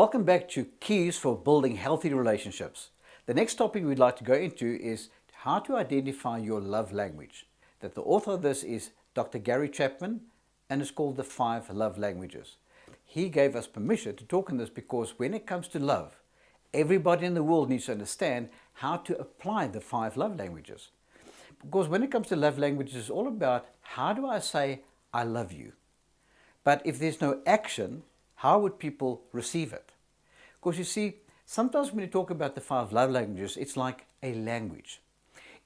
Welcome back to Keys for Building Healthy Relationships. The next topic we'd like to go into is how to identify your love language. That the author of this is Dr. Gary Chapman, and it's called the 5 Love Languages. He gave us permission to talk on this because when it comes to love, everybody in the world needs to understand how to apply the 5 love languages. Because when it comes to love languages, it's all about how do I say I love you? But if there's no action, how would people receive it? Because you see, sometimes when you talk about the 5 love languages, it's like a language.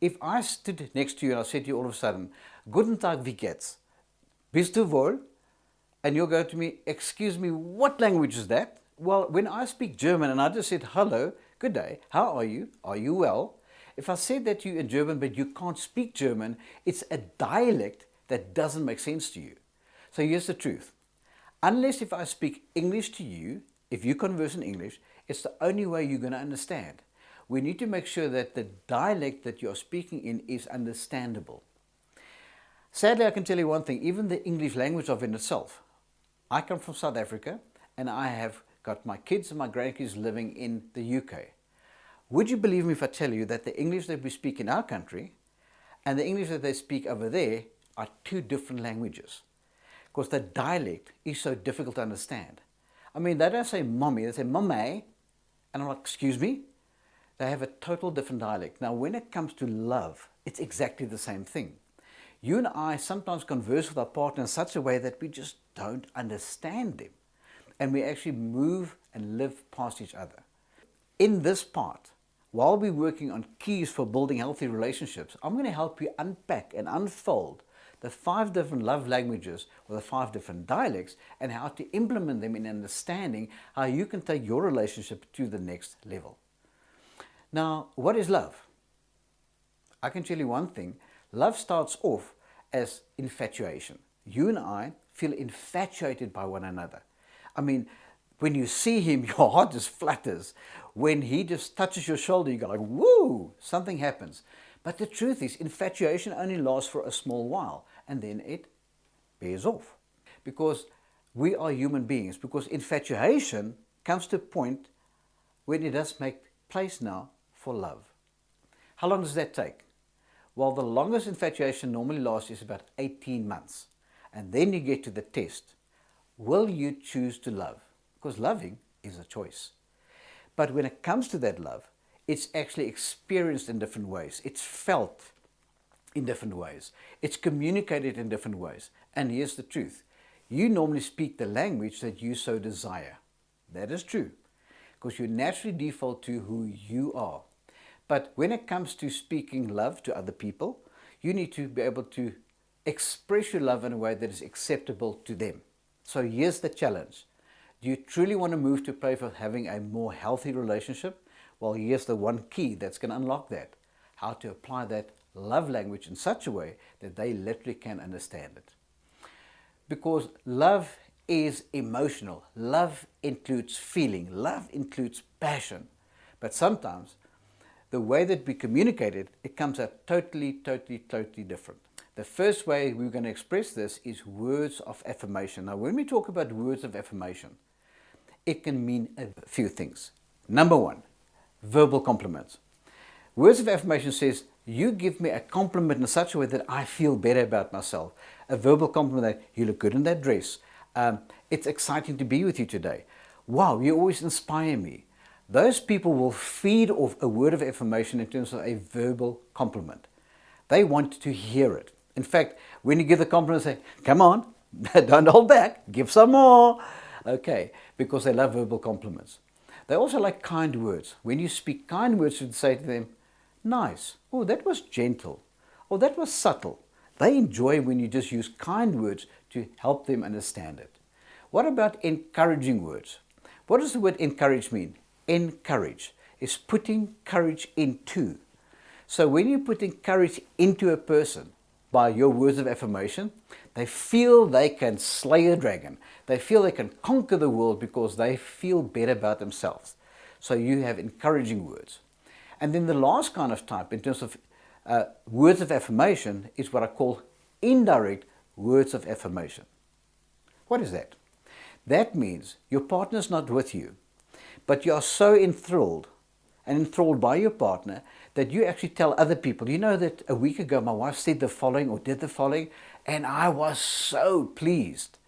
If I stood next to you and I said to you all of a sudden, Guten Tag, wie geht's? Bist du wohl? And you'll go to me, excuse me, what language is that? Well, when I speak German and I just said, hello, good day, how are you? Are you well? If I said that to you in German but you can't speak German, it's a dialect that doesn't make sense to you. So here's the truth. Unless if I speak English to you, if you converse in English, it's the only way you're going to understand. We need to make sure that the dialect that you're speaking in is understandable. Sadly, I can tell you one thing, even the English language of in itself. I come from South Africa and I have got my kids and my grandkids living in the UK. Would you believe me if I tell you that the English that we speak in our country and the English that they speak over there are 2 different languages? Because the dialect is so difficult to understand. I mean, they don't say mommy, they say mame, and I'm like, excuse me? They have a total different dialect. Now, when it comes to love, it's exactly the same thing. You and I sometimes converse with our partner in such a way that we just don't understand them. And we actually move and live past each other. In this part, while we're working on keys for building healthy relationships, I'm going to help you unpack and unfold the 5 different love languages or the 5 different dialects and how to implement them in understanding how you can take your relationship to the next level. Now, what is love? I can tell you one thing. Love starts off as infatuation. You and I feel infatuated by one another. I mean, when you see him, your heart just flutters. When he just touches your shoulder, you go like, woo, something happens. But the truth is, infatuation only lasts for a small while and then it bears off. Because we are human beings, because infatuation comes to a point when it does make place now for love. How long does that take? Well, the longest infatuation normally lasts is about 18 months. And then you get to the test. Will you choose to love? Because loving is a choice. But when it comes to that love, it's actually experienced in different ways. It's felt in different ways. It's communicated in different ways. And here's the truth. You normally speak the language that you so desire. That is true. Because you naturally default to who you are. But when it comes to speaking love to other people, you need to be able to express your love in a way that is acceptable to them. So here's the challenge. Do you truly want to move to a place of having a more healthy relationship? Well, here's the one key that's going to unlock that. How to apply that love language in such a way that they literally can understand it. Because love is emotional. Love includes feeling. Love includes passion. But sometimes the way that we communicate it, it comes out totally different. The first way we're going to express this is words of affirmation. Now, when we talk about words of affirmation, it can mean a few things. Number 1, verbal compliments. Words of affirmation says, you give me a compliment in such a way that I feel better about myself. A verbal compliment that you look good in that dress. It's exciting to be with you today. Wow, you always inspire me. Those people will feed off a word of affirmation in terms of a verbal compliment. They want to hear it. In fact, when you give the compliment, say, come on, don't hold back, give some more. Okay, because they love verbal compliments. They also like kind words. When you speak kind words, you say to them, nice. Oh, that was gentle. Oh, that was subtle. They enjoy when you just use kind words to help them understand it. What about encouraging words? What does the word encourage mean? Encourage is putting courage into. So when you're putting courage into a person by your words of affirmation, they feel they can slay a dragon. They feel they can conquer the world because they feel better about themselves. So you have encouraging words. And then the last kind of type in terms of words of affirmation is what I call indirect words of affirmation. What is that? That means your partner's not with you. but you are so enthralled by your partner that you actually tell other people, you know that a week ago my wife said the following or did the following, and I was so pleased.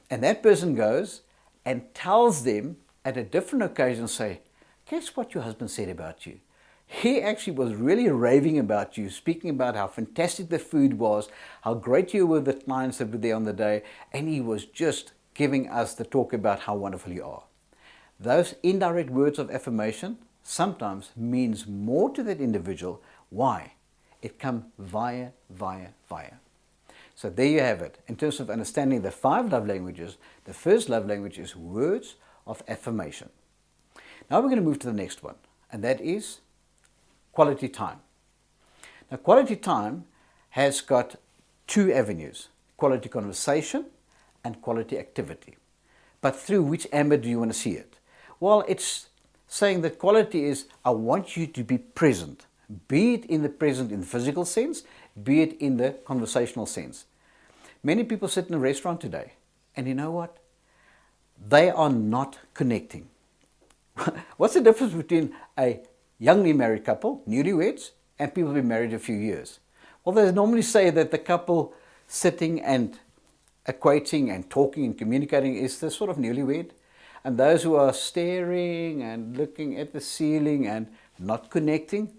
And that person goes and tells them at a different occasion, say, guess what your husband said about you? He actually was really raving about you, speaking about how fantastic the food was, how great you were, the clients that were there on the day, and he was just giving us the talk about how wonderful you are. Those indirect words of affirmation sometimes means more to that individual. Why? It comes via. So there you have it. In terms of understanding the 5 love languages, the first love language is words of affirmation. Now we're going to move to the next one, and that is quality time. Now quality time has got 2 avenues, quality conversation and quality activity. But through which ambit do you want to see it? Well, it's saying that quality is, I want you to be present, be it in the present in the physical sense, be it in the conversational sense. Many people sit in a restaurant today, and you know what? They are not connecting. What's the difference between a youngly married couple, newlyweds, and people who've been married a few years? Well, they normally say that the couple sitting and equating and talking and communicating is the sort of newlywed, and those who are staring and looking at the ceiling and not connecting,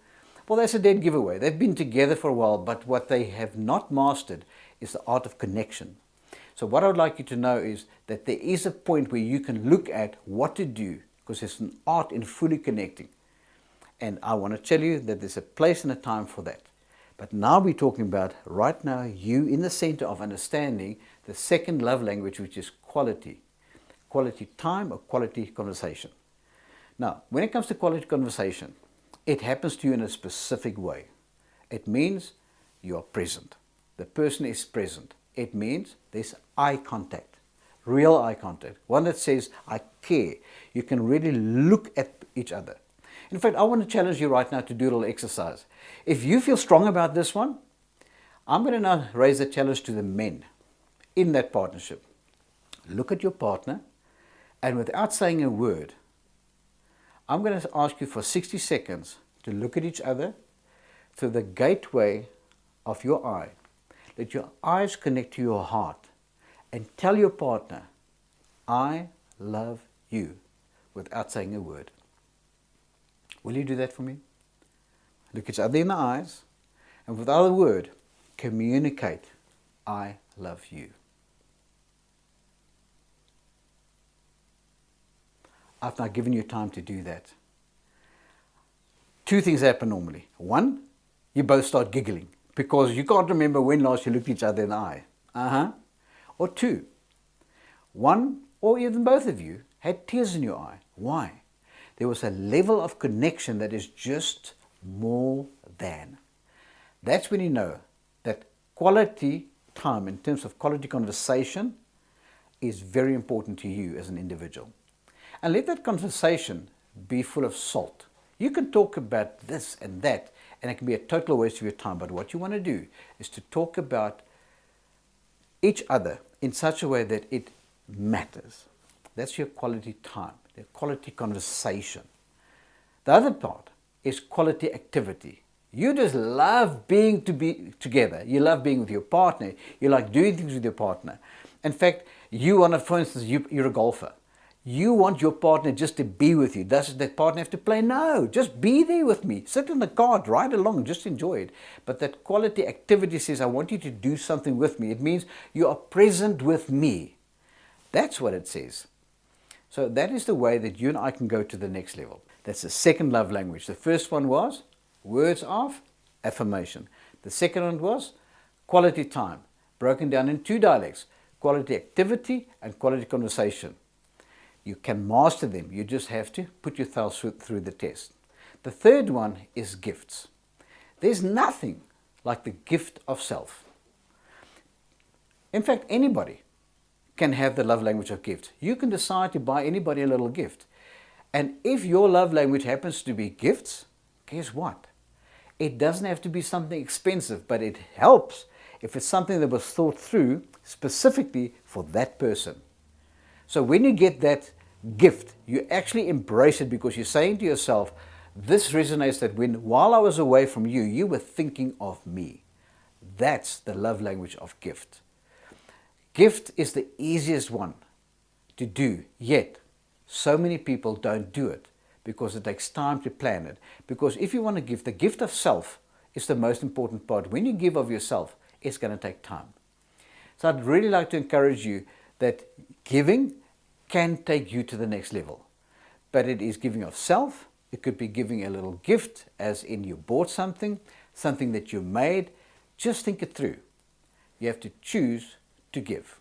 well, that's a dead giveaway. They've been together for a while, but what they have not mastered is the art of connection. So what I would like you to know is that there is a point where you can look at what to do, because there's an art in fully connecting. And I want to tell you that there's a place and a time for that. But now we're talking about, right now, you in the center of understanding the second love language, which is quality. Quality time or quality conversation. Now, when it comes to quality conversation, it happens to you in a specific way. It means you are present. The person is present. It means there's eye contact, real eye contact, one that says, I care. You can really look at each other. In fact, I want to challenge you right now to do a little exercise. If you feel strong about this one, I'm going to now raise a challenge to the men in that partnership. Look at your partner, and without saying a word, I'm going to ask you for 60 seconds to look at each other through the gateway of your eye. Let your eyes connect to your heart and tell your partner, I love you, without saying a word. Will you do that for me? Look each other in the eyes, and without a word, communicate, I love you. I've now given you time to do that. 2 things happen normally. 1, you both start giggling because you can't remember when last you looked each other in the eye. Or 2, one or even both of you had tears in your eye. Why? There was a level of connection that is just more than. That's when you know that quality time in terms of quality conversation is very important to you as an individual. And let that conversation be full of salt. You can talk about this and that, and it can be a total waste of your time. But what you want to do is to talk about each other in such a way that it matters. That's your quality time, the quality conversation. The other part is quality activity. You just love being together. You love being with your partner. You like doing things with your partner. In fact, for instance, you're a golfer. You want your partner just to be with you. Does that partner have to play? No, just be there with me. Sit in the car, ride along, just enjoy it. But that quality activity says, I want you to do something with me. It means you are present with me. That's what it says. So that is the way that you and I can go to the next level. That's the second love language. The first one was words of affirmation. The second one was quality time, broken down in 2 dialects, quality activity and quality conversation. You can master them. You just have to put yourself through the test. The third one is gifts. There's nothing like the gift of self. In fact, anybody can have the love language of gifts. You can decide to buy anybody a little gift. And if your love language happens to be gifts, guess what? It doesn't have to be something expensive, but it helps if it's something that was thought through specifically for that person. So when you get that Gift. You actually embrace it because you're saying to yourself, this resonates that while I was away from you, you were thinking of me. That's the love language of gift. Gift is the easiest one to do, yet so many people don't do it because it takes time to plan it. Because if you want to give, the gift of self is the most important part. When you give of yourself, it's going to take time. So I'd really like to encourage you that giving can take you to the next level. But it is giving of self. It could be giving a little gift, as in you bought something that you made. Just think it through. You have to choose to give.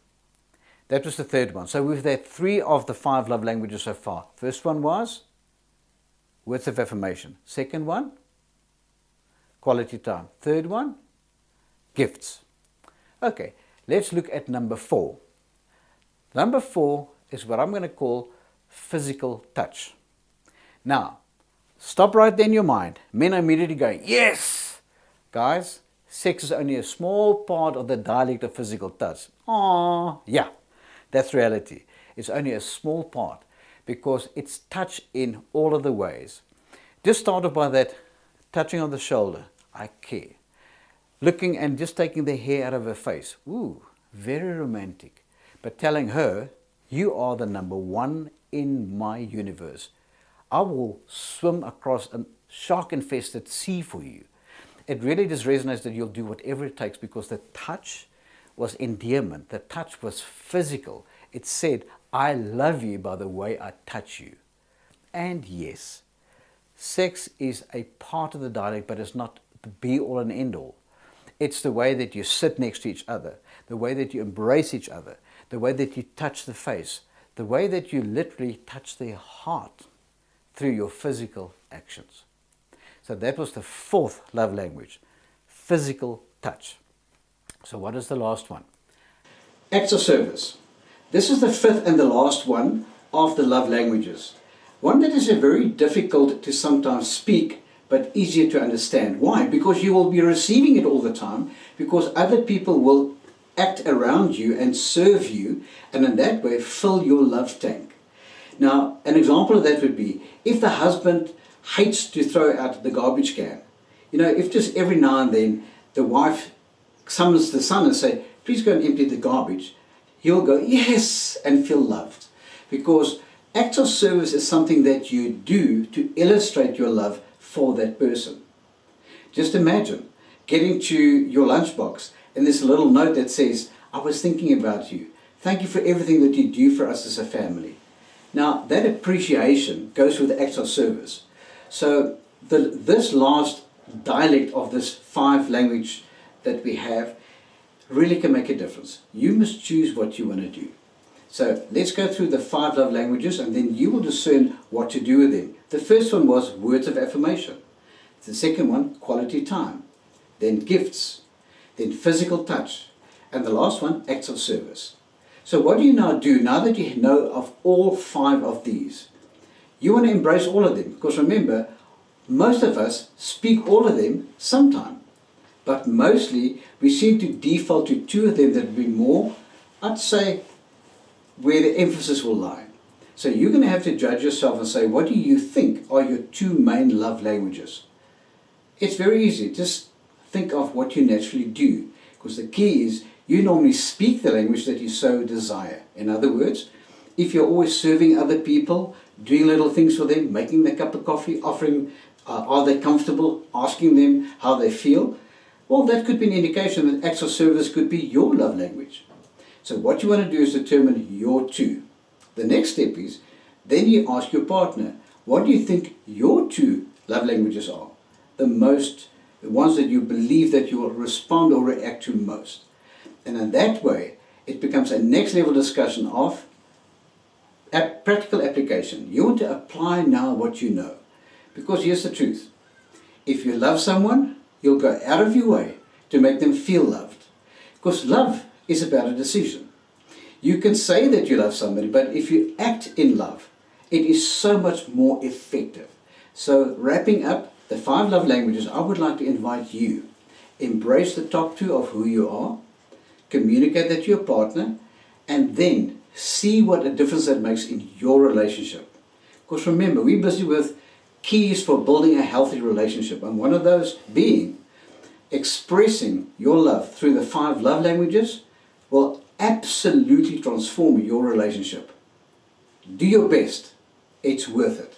That was the third one. So we've had 3 of the 5 love languages so far. First one was words of affirmation. Second one, quality time. Third one, gifts. Okay, let's look at number 4. Number 4 is what I'm going to call physical touch. Now, stop right there in your mind. Men are immediately going, yes! Guys, sex is only a small part of the dialect of physical touch. Yeah, that's reality. It's only a small part because it's touch in all of the ways. Just start off by that touching on the shoulder. I care. Looking and just taking the hair out of her face. Ooh, very romantic. But telling her, you are the number 1 in my universe. I will swim across a shark-infested sea for you. It really just resonates that you'll do whatever it takes because the touch was endearment. The touch was physical. It said, I love you by the way I touch you. And yes, sex is a part of the dialect, but it's not the be-all and end-all. It's the way that you sit next to each other, the way that you embrace each other, the way that you touch the face, the way that you literally touch their heart through your physical actions. So that was the 4th love language, physical touch. So what is the last one? Acts of service. This is the 5th and the last one of the love languages. One that is very difficult to sometimes speak, but easier to understand. Why? Because you will be receiving it all the time, because other people will act around you and serve you, and in that way fill your love tank. Now, an example of that would be if the husband hates to throw out the garbage can. If just every now and then the wife summons the son and say, please go and empty the garbage, he'll go, yes, and feel loved. Because acts of service is something that you do to illustrate your love for that person. Just imagine getting to your lunchbox and there's a little note that says, I was thinking about you. Thank you for everything that you do for us as a family. Now, that appreciation goes with acts of service. So this last dialect of this 5 language that we have really can make a difference. You must choose what you want to do. So let's go through the 5 love languages and then you will discern what to do with them. The first one was words of affirmation. The second one, quality time. Then gifts. Then physical touch. And the last one, acts of service. So what do you now do now that you know of all 5 of these? You want to embrace all of them, because remember, most of us speak all of them sometime. But mostly we seem to default to 2 of them that would be more, I'd say, where the emphasis will lie. So you're going to have to judge yourself and say, what do you think are your 2 main love languages? It's very easy. Just think of what you naturally do, because the key is you normally speak the language that you so desire. In other words, if you're always serving other people, doing little things for them, making them a cup of coffee, offering, are they comfortable, asking them how they feel, well, that could be an indication that acts of service could be your love language. So what you want to do is determine your 2. The next step is, then you ask your partner, what do you think your 2 love languages are? The ones that you believe that you will respond or react to most. And in that way, it becomes a next level discussion of practical application. You want to apply now what you know. Because here's the truth. If you love someone, you'll go out of your way to make them feel loved. Because love is about a decision. You can say that you love somebody, but if you act in love, it is so much more effective. So wrapping up the 5 love languages, I would like to invite you. Embrace the top 2 of who you are. Communicate that to your partner. And then See what a difference that makes in your relationship. Because remember, we're busy with keys for building a healthy relationship, and one of those being expressing your love through the 5 love languages will absolutely transform your relationship. Do your best. It's worth it.